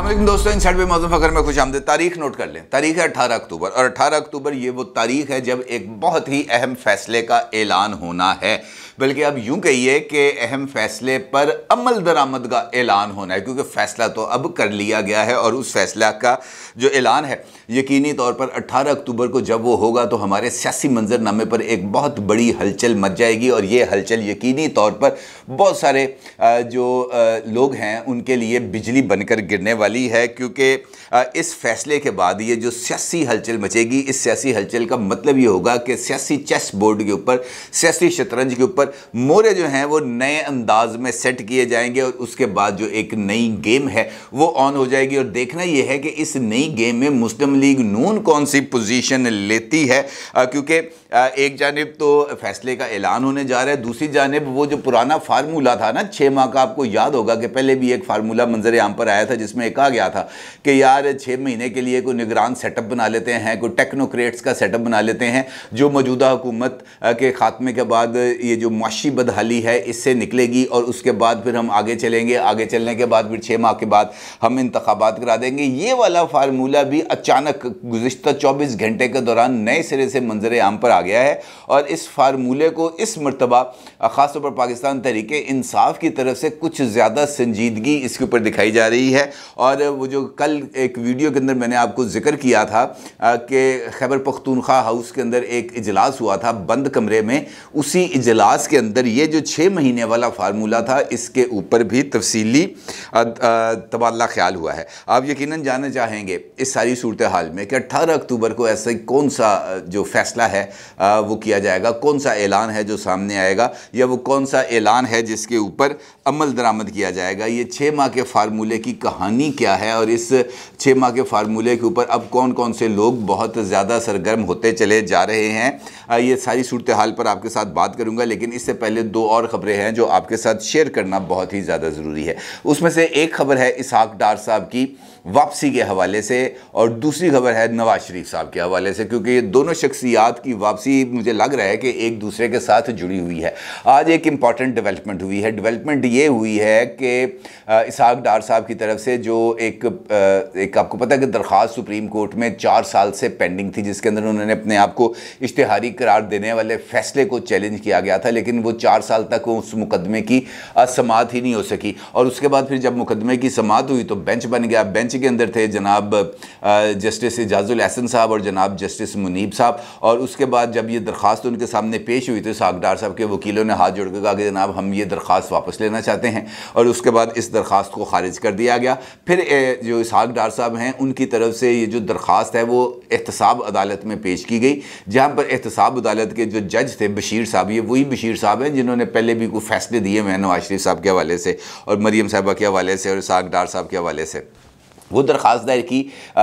अस्सलाम वालेकुम दोस्तों, इनसाइड बाय मौज़ूम फ़खर में खुश आमदीद। तारीख नोट कर लें, तारीख है 18 अक्टूबर और 18 अक्टूबर ये वो तारीख है जब एक बहुत ही अहम फैसले का ऐलान होना है। बल्कि अब यूं कहिए कि अहम फैसले पर अमल दरामद का ऐलान होना है, क्योंकि फैसला तो अब कर लिया गया है और उस फैसला का जो ऐलान है यकीनी तौर पर 18 अक्टूबर को जब वो होगा तो हमारे सियासी मंजरनामे पर एक बहुत बड़ी हलचल मच जाएगी। और ये हलचल यकीनी तौर पर बहुत सारे जो लोग हैं उनके लिए बिजली बनकर गिरने वाली है, क्योंकि इस फैसले के बाद ये जो सियासी हलचल मचेगी, इस सियासी हलचल का मतलब ये होगा कि सियासी चेस बोर्ड के ऊपर, सियासी शतरंज के ऊपर मोरे जो हैं वो नए अंदाज में सेट किए जाएंगे और उसके बाद जो एक नई गेम है वो ऑन हो जाएगी। और देखना ये है कि इस नई गेम में मुस्लिम लीग नून कौन सी पोजीशन लेती है, क्योंकि एक जानिब तो फैसले का ऐलान होने जा रहा है, दूसरी जानिब वो जो पुराना फार्मूला था ना 6 माह का, आपको याद होगा कि पहले भी एक फार्मूला मंजर आम पर आया था जिसमें कहा गया था कि यार 6 महीने के लिए कोई निगरान सेटअप बना लेते हैं, कोई टेक्नोक्रेट्स का सेटअप बना लेते हैं जो मौजूदा हुकूमत के खात्मे के बाद ये जो मुआशी बदहाली है इससे निकलेगी और उसके बाद फिर हम आगे चलेंगे, आगे चलने के बाद फिर 6 माह के बाद हम इंतखाबात करा देंगे। ये वाला फार्मूला भी अचानक गुज़िश्ता 24 घंटे के दौरान नए सिरे से मंजर आम पर आ गया है। और इस फार्मूले को इस मरतबा ख़ासतौर पर पाकिस्तान तहरीके इंसाफ की तरफ से कुछ ज़्यादा संजीदगी इसके ऊपर दिखाई जा रही है। और वो जो कल एक वीडियो के अंदर मैंने आपको जिक्र किया था कि खैबर पख्तूनख्वा हाउस के अंदर एक इजलास हुआ था बंद कमरे में, उसी इजलास के अंदर ये जो 6 महीने वाला फार्मूला था इसके ऊपर भी तफसीली तबादला ख्याल हुआ है। आप यकीनन जानना चाहेंगे इस सारी सूरत हाल में कि 18 अक्टूबर को ऐसा कौन सा जो फैसला है वो किया जाएगा, कौन सा ऐलान है जो सामने आएगा, या वो कौन सा ऐलान है जिसके ऊपर अमल दरामद किया जाएगा। ये 6 माह के फार्मूले की कहानी क्या है और इस 6 माह के फार्मूले के ऊपर अब कौन कौन से लोग बहुत ज़्यादा सरगर्म होते चले जा रहे हैं, ये सारी सूरत हाल पर आपके साथ बात करूंगा। लेकिन इससे पहले 2 और ख़बरें हैं जो आपके साथ शेयर करना बहुत ही ज़्यादा ज़रूरी है। उसमें से एक खबर है इसहाक डार साहब की वापसी के हवाले से और दूसरी खबर है नवाज शरीफ साहब के हवाले से, क्योंकि ये दोनों शख्सियात की वापसी मुझे लग रहा है कि एक दूसरे के साथ जुड़ी हुई है। आज एक इम्पॉर्टेंट डेवलपमेंट हुई है। डेवलपमेंट ये हुई है कि इसहाक डार साहब की तरफ से जो एक आपको पता है कि दरख्वास्त सुप्रीम कोर्ट में 4 साल से पेंडिंग थी, जिसके अंदर उन्होंने अपने आप को इश्तिहारी करार देने वाले फैसले को चैलेंज किया गया था, लेकिन वो 4 साल तक उस मुकदमे की समाअत ही नहीं हो सकी। और उसके बाद फिर जब मुकदमे की समाअत हुई तो बेंच बन गया। बेंच के अंदर थे जनाब जस्टिस इजाजुल हसन साहब और जनाब जस्टिस मुनीब साहब। और उसके बाद जब ये दरख्वास्त उनके सामने पेश हुई तो इसहाक डार साहब के वकीलों ने हाथ जोड़ कर कहा कि जनाब हम ये दरख्वास्त वापस लेना चाहते हैं, और उसके बाद इस दरख्वास्त को खारिज कर दिया गया। फिर जो इसहाक डार साहब हैं उनकी तरफ से ये जो दरख्वास्त है वो एहतसाब अदालत में पेश की गई, जहाँ पर एहतसाब अदालत के जो जज थे बशीर साहब, ये वही बशीर साहब हैं जिन्होंने पहले भी कोई फैसले दिए हुए हैं नवाज शरीफ साहब के हवाले से और मरीम साहिबा के हवाले से और इसहाक डार साहब के हवाले से। वो दरख्वास्त दायर की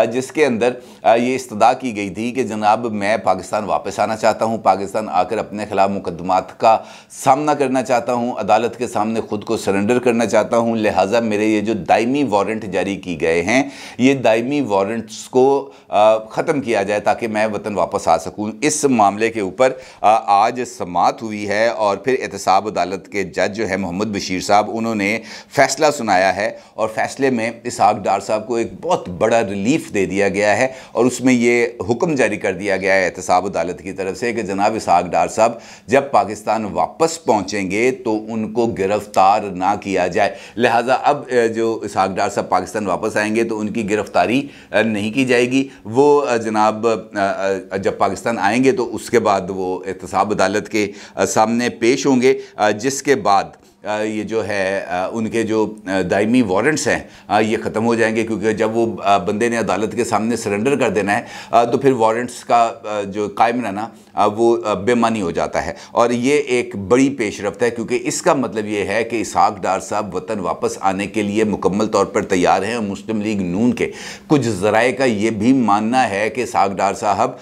जिसके अंदर ये इस्तदा की गई थी कि जनाब मैं पाकिस्तान वापस आना चाहता हूँ, पाकिस्तान आकर अपने ख़िलाफ़ मुकदमात का सामना करना चाहता हूँ, अदालत के सामने ख़ुद को सरेंडर करना चाहता हूँ, लिहाजा मेरे ये जो दायमी वारंट जारी की गए हैं ये दायमी वारंट्स को ख़त्म किया जाए ताकि मैं वतन वापस आ सकूँ। इस मामले के ऊपर आज समाअत हुई है और फिर एहतसाब अदालत के जज जो है मोहम्मद बशीर साहब, उन्होंने फ़ैसला सुनाया है और फ़ैसले में इसहाक डार साहब को एक बहुत बड़ा रिलीफ दे दिया गया है। और उसमें ये हुक्म जारी कर दिया गया है एहतसाब अदालत की तरफ से कि जनाब इसहाक डार साहब जब पाकिस्तान वापस पहुंचेंगे तो उनको गिरफ्तार ना किया जाए। लिहाजा अब जो इसहाक डार साहब पाकिस्तान वापस आएंगे तो उनकी गिरफ्तारी नहीं की जाएगी। वो जनाब जब पाकिस्तान आएंगे तो उसके बाद वो एहतसाब अदालत के सामने पेश होंगे, जिसके बाद ये जो है उनके जो दायमी वारंट्स हैं ये ख़त्म हो जाएंगे, क्योंकि जब वो बंदे ने अदालत के सामने सरेंडर कर देना है तो फिर वारंट्स का जो कायम रहना वो बेमानी हो जाता है। और ये एक बड़ी पेशरफ्त है, क्योंकि इसका मतलब ये है कि इसहाक डार साहब वतन वापस आने के लिए मुकम्मल तौर पर तैयार हैं। और मुस्लिम लीग नून के कुछ ज़राए का ये भी मानना है कि इसहाक डार साहब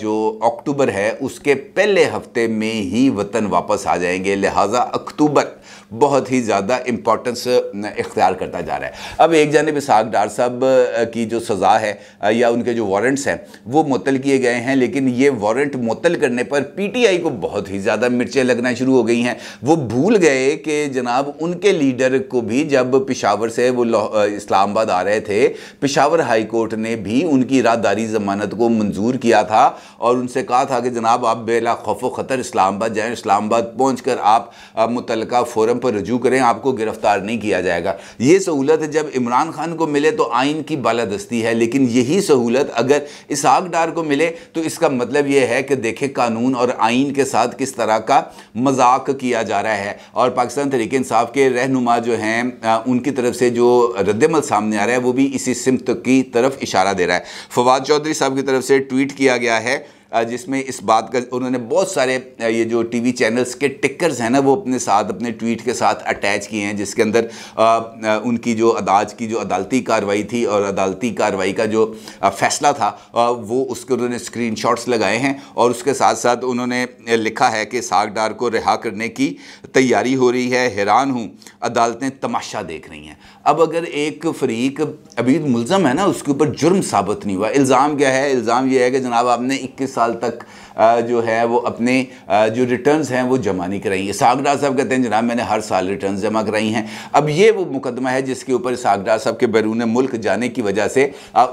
जो अक्टूबर है उसके पहले हफ्ते में ही वतन वापस आ जाएंगे। लिहाजा अक्टूबर बहुत ही ज़्यादा इंपॉर्टेंस इख्तियार करता जा रहा है। अब एक जानिब इसहाक डार साहब की जो सज़ा है या उनके जो वारंट्स हैं वो मुअत्तल किए गए हैं, लेकिन ये वारंट मुअत्तल करने पर पीटीआई को बहुत ही ज़्यादा मिर्चें लगना शुरू हो गई हैं। वो भूल गए कि जनाब उनके लीडर को भी जब पेशावर से वो इस्लामाबाद आ रहे थे, पेशावर हाई कोर्ट ने भी उनकी इरादारी ज़मानत को मंजूर किया था और उनसे कहा था कि जनाब आप बेला खौफ ख़तर इस्लामाबाद जाएँ, इस्लामाबाद पहुँच कर आप मुतल्लका फोरम पर रजू करें, आपको गिरफ्तार नहीं किया जाएगा। ये सहूलत जब इमरान खान को मिले तो आइन की बालादस्ती है, लेकिन यही सहूलत अगर इसहाक डार को मिले तो इसका मतलब ये है कि देखें कानून और आइन के साथ किस तरह का मजाक किया जा रहा है। और पाकिस्तान तहरीक इंसाफ के रहनुमा जो हैं उनकी तरफ से जो रद्दमल सामने आ रहा है वो भी इसी सिमत की तरफ इशारा दे रहा है। फवाद चौधरी साहब की तरफ से ट्वीट किया गया है जिसमें इस बात का उन्होंने बहुत सारे ये जो टीवी चैनल्स के टिकर्स हैं ना वो अपने साथ अपने ट्वीट के साथ अटैच किए हैं, जिसके अंदर उनकी जो आज की जो अदालती कार्रवाई थी और अदालती कार्रवाई का जो फ़ैसला था वो उसके उन्होंने स्क्रीनशॉट्स लगाए हैं और उसके साथ साथ उन्होंने लिखा है कि इसहाक डार को रिहा करने की तैयारी हो रही है, हैरान हूँ अदालतें तमाशा देख रही हैं। अब अगर एक फरीक अभी मुल्ज़म है ना उसके ऊपर जुर्म साबित नहीं हुआ, इल्ज़ाम क्या है? इल्ज़ाम यह है कि जनाब आपने 21 साल तक जो है वो अपने जो रिटर्न्स हैं वो जमा नहीं कराई। इसहाक डार साहब कहते हैं जनाब मैंने हर साल रिटर्न्स जमा कराई हैं। अब ये वो मुकदमा है जिसके ऊपर इसहाक डार साहब के बैरून मुल्क जाने की वजह से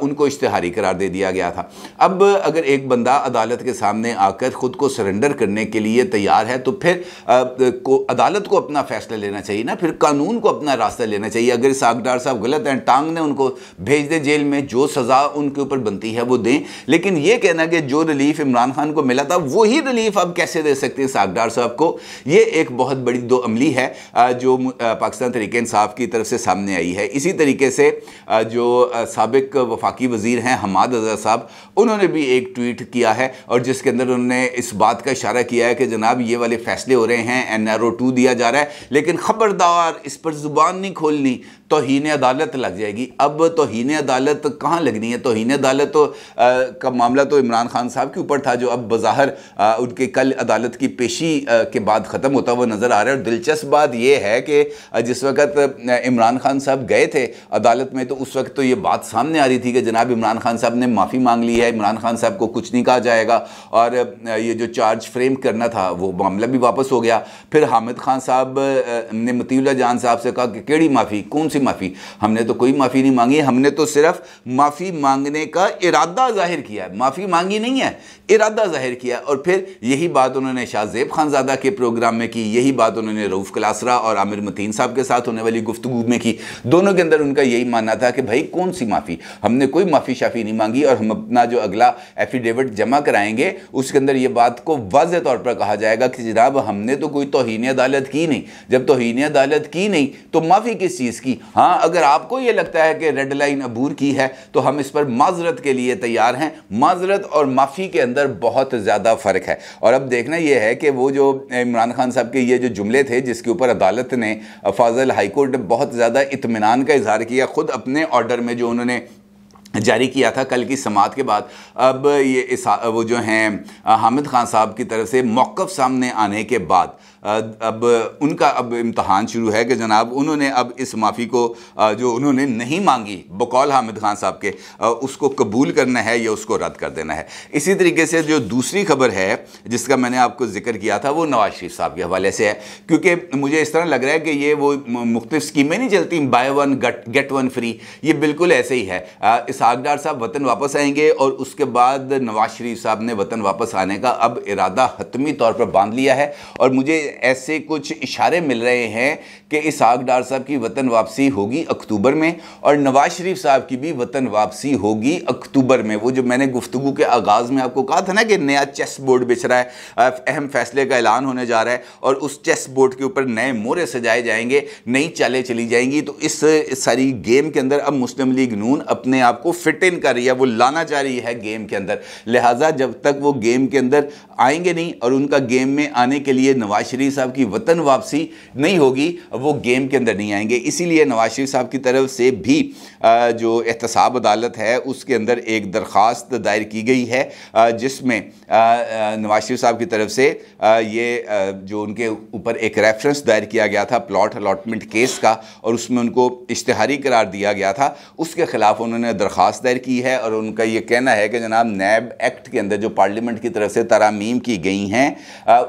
उनको इश्तिहारी करार दे दिया गया था। अब अगर एक बंदा अदालत के सामने आकर ख़ुद को सरेंडर करने के लिए तैयार है तो फिर अदालत को अपना फ़ैसला लेना चाहिए ना, फिर कानून को अपना रास्ता लेना चाहिए। अगर इसहाक डार साहब गलत हैं, टांग ने उनको भेज दें जेल में, जो सज़ा उनके ऊपर बनती है वो दें। लेकिन ये कहना कि जो रिलीफ इमरान खान को मिला था वही रिलीफ अब कैसे दे सकते हैं इसहाक डार साहब को, ये एक बहुत बड़ी दो अमली है जो पाकिस्तान तहरीक इंसाफ की तरफ से सामने आई है। इसी तरीके से जो साबिक वफाकी वजीर हैं हमाद अज़हर साहब, उन्होंने भी एक ट्वीट किया है और जिसके अंदर उन्होंने इस बात का इशारा किया है कि जनाब ये वाले फैसले हो रहे हैं, NRO 2 दिया जा रहा है, लेकिन ख़बरदार इस पर ज़ुबान नहीं खोलनी, तौहीन अदालत लग जाएगी। अब तौहीन अदालत कहाँ लगनी है? तौहीन अदालत तो का मामला तो इमरान खान साहब के ऊपर था जो अब बज़ाहिर उनके कल अदालत की पेशी के बाद ख़त्म होता हुआ नज़र आ रहा है। और दिलचस्प बात यह है कि जिस वक्त इमरान खान साहब गए थे अदालत में तो उस वक्त तो ये बात सामने आ रही थी कि जनाब इमरान खान साहब ने माफ़ी मांग ली है, इमरान खान साहब को कुछ नहीं कहा जाएगा और ये जो चार्ज फ्रेम करना था वो मामला भी वापस हो गया। फिर हामिद खान साहब ने मतीउल्लाह जान साहब से कहा कि केड़ी माफ़ी, कौन सी माफ़ी? हमने तो कोई माफ़ी नहीं मांगी, हमने तो सिर्फ माफ़ी मांगने का इरादा जाहिर किया है, माफ़ी मांगी नहीं है, इरादा जाहिर किया। और फिर यही बात उन्होंने शाहजेब खानज़ादा के प्रोग्राम में की, यही बात उन्होंने रऊफ़ क्लासरा और आमिर मतीन साहब के साथ होने वाली गुफ्तगू में की। दोनों के अंदर उनका यही मानना था कि भाई कौन सी माफ़ी, हमने कोई माफ़ी शाफ़ी नहीं मांगी और हम अपना जो अगला एफिडेविट जमा कराएंगे उसके अंदर ये बात को वाज़ेह तौर पर कहा जाएगा कि जनाब हमने तो कोई तौहीन अदालत की नहीं। जब तौहीन अदालत की नहीं तो माफ़ी किस चीज़ की? हाँ, अगर आपको ये लगता है कि रेड लाइन अबूर की है तो हम इस पर माजरत के लिए तैयार हैं। माजरत और माफ़ी के अंदर बहुत ज़्यादा फ़र्क है। और अब देखना यह है कि वो जो इमरान खान साहब के ये जो जुमले थे जिसके ऊपर अदालत ने फाजिल हाई कोर्ट ने बहुत ज़्यादा इत्मीनान का इजहार किया, ख़ुद अपने ऑर्डर में जो उन्होंने जारी किया था कल की समाअत के बाद, अब ये वो जो हैं हामिद खान साहब की तरफ से मौक़िफ़ सामने आने के बाद अब उनका अब इम्तहान शुरू है कि जनाब उन्होंने अब इस माफ़ी को जो उन्होंने नहीं मांगी बकौल हामिद खान साहब के, उसको कबूल करना है या उसको रद्द कर देना है। इसी तरीके से जो दूसरी खबर है जिसका मैंने आपको जिक्र किया था वो नवाज शरीफ साहब के हवाले से है, क्योंकि मुझे इस तरह लग रहा है कि ये वो मुख्तलिफ स्कीमें नहीं चलती by one get one free, ये बिल्कुल ऐसे ही है। इसहाक डार साहब वतन वापस आएंगे और उसके बाद नवाज शरीफ साहब ने वतन वापस आने का अब इरादा हतमी तौर पर बांध लिया है और मुझे ऐसे कुछ इशारे मिल रहे हैं कि इसहाक डार साहब की वतन वापसी होगी अक्टूबर में और नवाज शरीफ साहब की भी वतन वापसी होगी अक्टूबर में। वो जो मैंने गुफ्तगू के आगाज़ में आपको कहा था ना कि नया चेस बोर्ड बिछ रहा है, अहम फैसले का ऐलान होने जा रहा है और उस चेस बोर्ड के ऊपर नए मोहरे सजाए जाएंगे, नई चालें चली जाएंगी। तो इस सारी गेम के अंदर अब मुस्लिम लीग नून अपने आप को फिट इन कर रही है, वो लाना चाह रही है गेम के अंदर। लिहाजा जब तक वो गेम के अंदर आएंगे नहीं और उनका गेम में आने के लिए नवाज शरीफ साहब की वतन वापसी नहीं होगी, वो गेम के अंदर नहीं आएंगे। इसीलिए नवाज शरीफ साहब की तरफ से भी जो एहतसाब अदालत है उसके अंदर एक दरख्वास्त दायर की गई है, जिसमें नवाज शरीफ साहब की तरफ से ये जो उनके ऊपर एक रेफरेंस दायर किया गया था प्लॉट अलॉटमेंट केस का, और उसमें उनको इश्तिहारी करार दिया गया था, उसके ख़िलाफ़ उन्होंने दरख्वास्त दायर की है। और उनका ये कहना है कि जनाब नैब एक्ट के अंदर जो पार्लियामेंट की तरफ से तरमीम की गई हैं,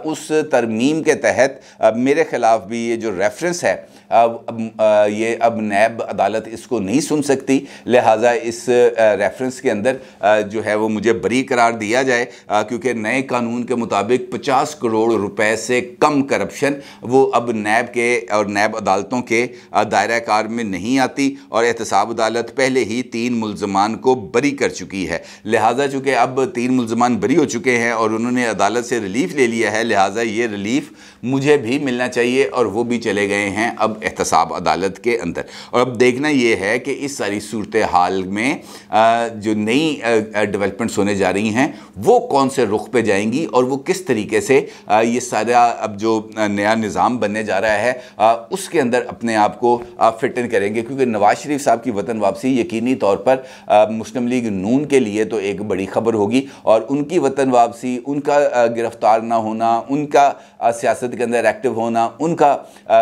उस तरमीम के तहत मेरे ख़िलाफ़ भी ये जो रेफरेंस है ये अब नैब अदालत इसको नहीं सुन सकती, लिहाजा इस रेफरेंस के अंदर जो है वो मुझे बरी करार दिया जाए, क्योंकि नए कानून के मुताबिक 50 करोड़ रुपए से कम करप्शन वो अब नैब के और नैब अदालतों के दायरा कार में नहीं आती। और एहतसाब अदालत पहले ही 3 मुल्ज़मान को बरी कर चुकी है, लिहाजा चूँकि अब 3 मुल्ज़मान बरी हो चुके हैं और उन्होंने अदालत से रिलीफ ले लिया है, लिहाजा ये रिलीफ मुझे भी मिलना चाहिए और वो भी चले गए हैं अब एहतसाब अदालत के अंदर। और अब देखना ये है कि इस सारी सूरत हाल में जो नई डेवलपमेंट्स होने जा रही हैं वो कौन से रुख पे जाएंगी और वो किस तरीके से ये सारा अब जो नया निज़ाम बनने जा रहा है उसके अंदर अपने आप को फिट इन करेंगे। क्योंकि नवाज शरीफ साहब की वतन वापसी यकीनी तौर पर मुस्लिम लीग नून के लिए तो एक बड़ी खबर होगी, और उनकी वतन वापसी, उनका गिरफ्तार ना होना, उनका सियासत के अंदर एक्टिव होना, उनका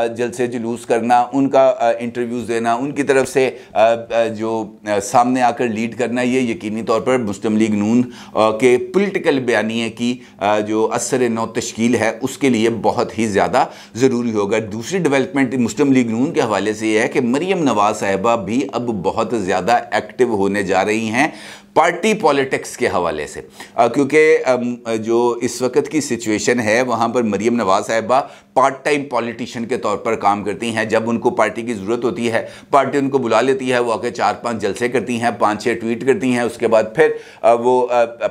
जलसे जुलूस करना, उनका इंटरव्यूज़ देना, उनकी तरफ से जो सामने आकर लीड करना, ये यकीनी तौर पर मुस्लिम लीग नून के पॉलिटिकल बयानिए की जो असर नौ तश्कील है उसके लिए बहुत ही ज़्यादा ज़रूरी होगा। दूसरी डेवलपमेंट मुस्लिम लीग नून के हवाले से यह है कि मरियम नवाज साहिबा भी अब बहुत ज़्यादा एक्टिव होने जा रही हैं पार्टी पॉलिटिक्स के हवाले से, क्योंकि जो इस वक्त की सिचुएशन है वहाँ पर मरियम नवाज साहिबा पार्ट टाइम पॉलिटिशियन के तौर पर काम करती हैं। जब उनको पार्टी की ज़रूरत होती है पार्टी उनको बुला लेती है, वो आके 4-5 जलसे करती हैं, 5-6 ट्वीट करती हैं, उसके बाद फिर वो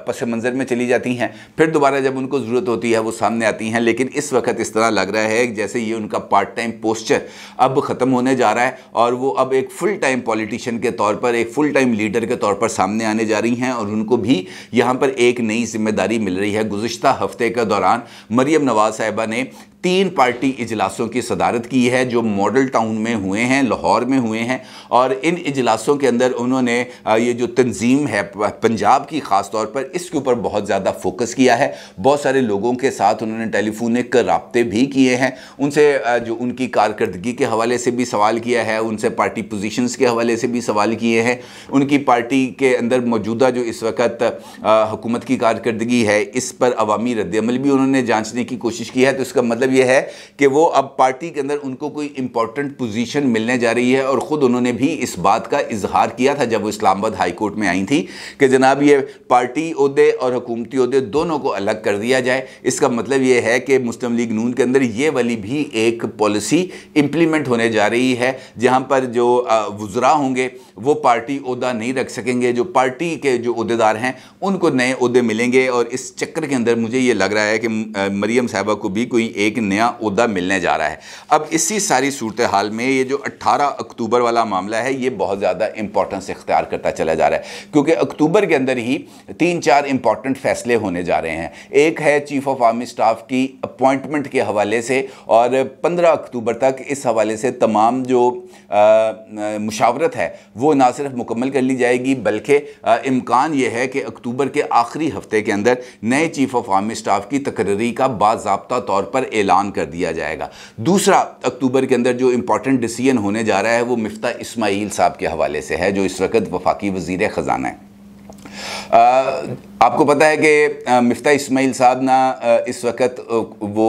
पस मंज़र में चली जाती हैं, फिर दोबारा जब उनको ज़रूरत होती है वो सामने आती हैं। लेकिन इस वक्त इस तरह लग रहा है जैसे ये उनका पार्ट टाइम पोस्चर अब ख़त्म होने जा रहा है और वो अब एक फुल टाइम पॉलिटिशियन के तौर पर, एक फुल टाइम लीडर के तौर पर सामने आने जा रही हैं, और उनको भी यहाँ पर एक नई जिम्मेदारी मिल रही है। गुज़िश्ता हफ्ते के दौरान मरियम नवाज साहिबा ने 3 पार्टी इजलासों की सदारत की है जो मॉडल टाउन में हुए हैं, लाहौर में हुए हैं, और इन इजलासों के अंदर उन्होंने ये जो तंजीम है पंजाब की ख़ास तौर पर इसके ऊपर बहुत ज़्यादा फोकस किया है। बहुत सारे लोगों के साथ उन्होंने टेलीफोनिक राब्ते भी किए हैं, उनसे जो उनकी कारकर्दगी के हवाले से भी सवाल किया है, उनसे पार्टी पोजीशंस के हवाले से भी सवाल किए हैं, उनकी पार्टी के अंदर मौजूदा जो इस वक्त हुकूमत की कारकर्दगी है इस पर अवामी रद्दअमल भी उन्होंने जाँचने की कोशिश की है। तो इसका मतलब ये है कि वो अब पार्टी के अंदर उनको कोई इंपॉर्टेंट पोजीशन मिलने जा रही है, और ख़ुद उन्होंने भी इस बात का इजहार किया था जब वो इस्लामाबाद हाई कोर्ट में आई थी कि जनाब ये पार्टी ओहदे और हुकूमती ओहदे दोनों को अलग कर दिया जाए। इसका मतलब ये है कि मुस्लिम लीग नून के अंदर ये वाली भी एक पॉलिसी इंप्लीमेंट होने जा रही है, जहाँ पर जो वुज़रा होंगे वो पार्टी ओहदा नहीं रख सकेंगे, जो पार्टी के जो ओहदेदार हैं उनको नए ओहदे मिलेंगे। और इस चक्कर के अंदर मुझे ये लग रहा है कि मरियम साहिबा को भी कोई एक नया ओहदा मिलने जा रहा है। अब इसी सारी सूरत हाल में ये जो 18 अक्टूबर वाला मामला है ये बहुत ज़्यादा इंपॉर्टेंस इख्तियार करता चला जा रहा है, क्योंकि अक्टूबर के अंदर ही 3-4 इंपॉर्टेंट फैसले होने जा रहे हैं। एक है चीफ ऑफ आर्मी स्टाफ की अपॉइंटमेंट के हवाले से, और 15 अक्टूबर तक इस हवाले से तमाम जो मुशावरत है वो ना सिर्फ मुकम्मल कर ली जाएगी, बल्कि इम्कान ये है कि अक्टूबर के आखिरी हफ्ते के अंदर नए चीफ ऑफ आर्मी स्टाफ की तकर्री का बाज़ाब्ता तौर पर ऐलान कर दिया जाएगा। दूसरा अक्टूबर के अंदर जो इंपॉर्टेंट डिसीजन होने जा रहा है वो मिफ्ता इस्माइल साहब के हवाले से है, जो इस वक्त वफाकी वज़ीर ख़जाना है। आपको पता है कि मिफ्ता इस्माइल साहब ना इस वक्त वो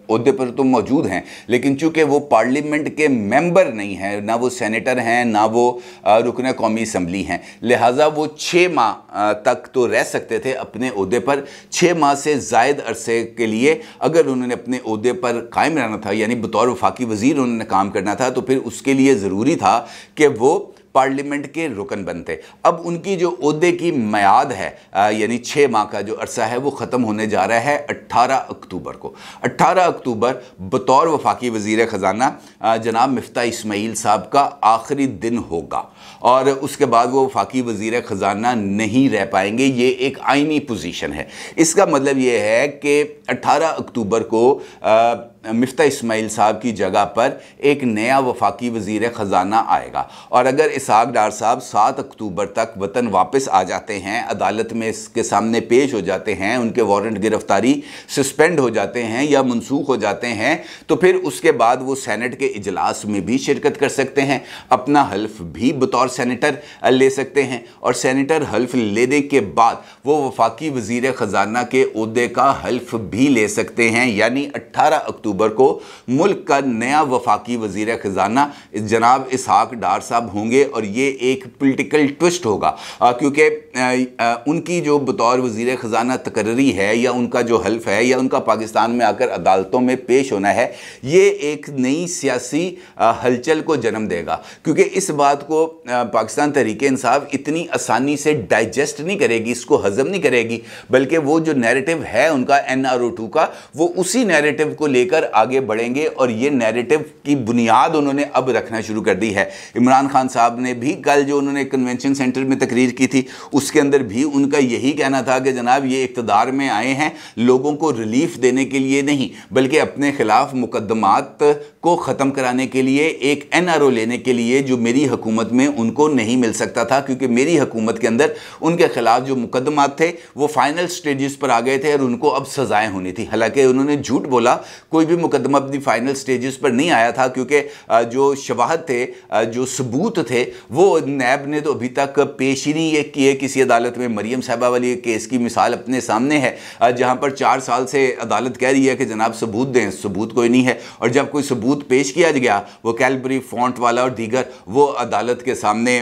ओहदे पर तो मौजूद हैं, लेकिन चूँकि वो पार्लियामेंट के मेंबर नहीं हैं, ना वो सेनेटर हैं, ना वो रुकन कौमी असम्बली हैं, लिहाजा वो 6 माह तक तो रह सकते थे अपने ओहदे पर। 6 माह से ज़ायद अरसे के लिए अगर उन्होंने अपने ओहदे पर कायम रहना था, यानी बतौर वफाकी वज़ीर उन्होंने काम करना था, तो फिर उसके लिए ज़रूरी था कि वो पार्लियामेंट के रुकन बनते। अब उनकी जो ओहदे की मियाद है यानी 6 माह का जो अरसा है वो ख़त्म होने जा रहा है 18 अक्टूबर को। 18 अक्टूबर बतौर वफाकी वज़ीर ख़जाना जनाब मिफ्ता इस्माइल साहब का आखिरी दिन होगा, और उसके बाद वो वफाकी वज़ीर ख़जाना नहीं रह पाएंगे। ये एक आइनी पोजीशन है। इसका मतलब ये है कि 18 अक्टूबर को मिफ्ता इस्माइल साहब की जगह पर एक नया वफाकी वज़ीर ख़जाना आएगा। और अगर इसहाक डार साहब 7 अक्टूबर तक वतन वापस आ जाते हैं, अदालत में इसके सामने पेश हो जाते हैं, उनके वारंट गिरफ्तारी सस्पेंड हो जाते हैं या मनसूख हो जाते हैं, तो फिर उसके बाद वो सेनेट के इजलास में भी शिरकत कर सकते हैं, अपना हल्फ भी बतौर सेनेटर ले सकते हैं और सेनेटर हल्फ लेने के बाद वो वफाकी वज़ीर ख़जाना के ओहदे का हल्फ भी ले सकते हैं। यानी 18 अक्टूबर को मुल्क का नया वफाकी वज़ीर ख़जाना जनाब इसहाक डार साहब होंगे और ये एक पॉलिटिकल ट्विस्ट होगा, क्योंकि उनकी जो बतौर वज़ीर ख़जाना तकर्री है या उनका जो हल्फ है या उनका पाकिस्तान में आकर अदालतों में पेश होना है, ये एक नई सियासी हलचल को जन्म देगा। क्योंकि इस बात को पाकिस्तान तहरीक इंसाफ इतनी आसानी से डाइजेस्ट नहीं करेगी, इसको हजम नहीं करेगी, बल्कि वो जो नैरेटिव है उनका NRO2 का, वो उसी नैरेटिव को लेकर आगे बढ़ेंगे और ये नैरेटिव की बुनियाद उन्होंने अब रखना शुरू कर दी है। इमरान खान साहब ने भी कल जो उन्होंने कन्वेंशन सेंटर में तकरीर की थी, उसके अंदर भी उनका यही कहना था कि जनाब ये इक़्तिदार में आए हैं लोगों को रिलीफ देने के लिए नहीं, बल्कि अपने खिलाफ मुकदमात को ख़त्म कराने के लिए, एक NRO लेने के लिए जो मेरी हुकूमत में उनको नहीं मिल सकता था, क्योंकि मेरी हुकूमत के अंदर उनके खिलाफ जो मुकदमात थे वो फाइनल स्टेजेस पर आ गए थे और उनको अब सजाएं होनी थी। हालांकि उन्होंने झूठ बोला, कोई भी मुकदमा अपनी फाइनल स्टेजेस पर नहीं आया था, क्योंकि जो शवाहद थे, जो सबूत थे, वो नैब ने तो अभी तक पेश ही नहीं किए किसी अदालत में। मरियम साहिबा वाली केस की मिसाल अपने सामने है, जहाँ पर 4 साल से अदालत कह रही है कि जनाब सबूत दें, सबूत कोई नहीं है, और जब कोई सबूत पेश किया गया वो कैलबरी फॉन्ट वाला और दीगर, वो अदालत के सामने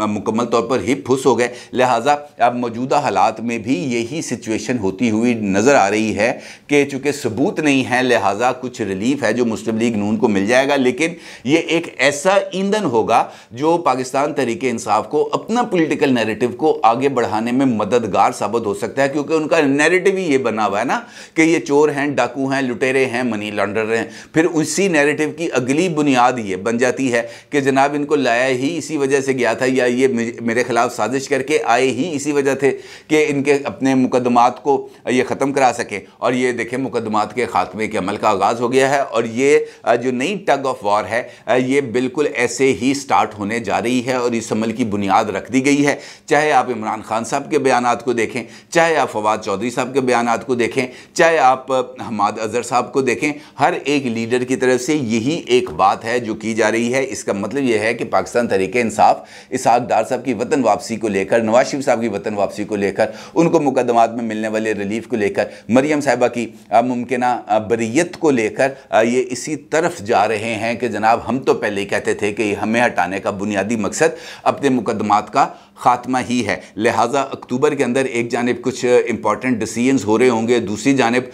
मुकम्मल तौर पर ही फुस हो गए। लिहाजा अब मौजूदा हालात में भी यही सिचुएशन होती हुई नज़र आ रही है कि चूँकि सबूत नहीं है, लिहाजा कुछ रिलीफ है जो मुस्लिम लीग नून को मिल जाएगा, लेकिन ये एक ऐसा ईंधन होगा जो पाकिस्तान तहरीक इंसाफ को अपना पॉलिटिकल नैरेटिव को आगे बढ़ाने में मददगार साबित हो सकता है। क्योंकि उनका नैरेटिव ही ये बना हुआ है ना कि ये चोर हैं, डाकू हैं, लुटेरे हैं, मनी लॉन्डर हैं। फिर उसी नैरेटिव की अगली बुनियाद ये बन जाती है कि जनाब इनको लाया ही इसी वजह से गया था, या ये मेरे खिलाफ साजिश करके आए ही इसी वजह थे कि इनके अपने मुकदमात को ये ख़त्म करा सके। और ये देखें मुकदमात के खात्मे के अमल का आगाज़ हो गया है और ये जो नई टग ऑफ वॉर है ये बिल्कुल ऐसे ही स्टार्ट होने जा रही है और इस अमल की बुनियाद रख दी गई है। चाहे आप इमरान खान साहब के बयानात को देखें, चाहे आप फवाद चौधरी साहब के बयानात को देखें, चाहे आप हमाद अजहर साहब को देखें, हर एक लीडर की तरफ से यही एक बात है जो की जा रही है। इसका मतलब यह है कि पाकिस्तान तहरीक इंसाफ इसहाक डार साहब की वतन वापसी को लेकर, नवाज शरीफ साहब की वतन वापसी को लेकर, उनको मुकदमात में मिलने वाले रिलीफ को लेकर, मरियम साहिबा की मुमकिना बरीयत को लेकर ये इसी तरफ जा रहे हैं कि जनाब हम तो पहले ही कहते थे कि हमें हटाने का बुनियादी मकसद अपने मुकदमात का खात्मा ही है। लिहाजा अक्टूबर के अंदर एक जानिब कुछ इंपॉर्टेंट डिसीजंस हो रहे होंगे, दूसरी जानिब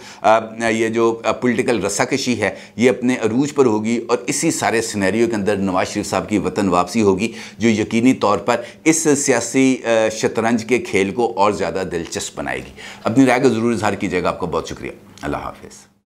ये जो पॉलिटिकल रस्साकशी है ये अपने अरूज पर होगी और इसी सारे सिनेरियो के अंदर नवाज शरीफ साहब की वतन वापसी होगी जो यकीनी तौर पर इस सियासी शतरंज के खेल को और ज़्यादा दिलचस्प बनाएगी। अपनी राय का ज़रूर इजहार कीजिएगा। आपका बहुत शुक्रिया। अल्लाह हाफिज़।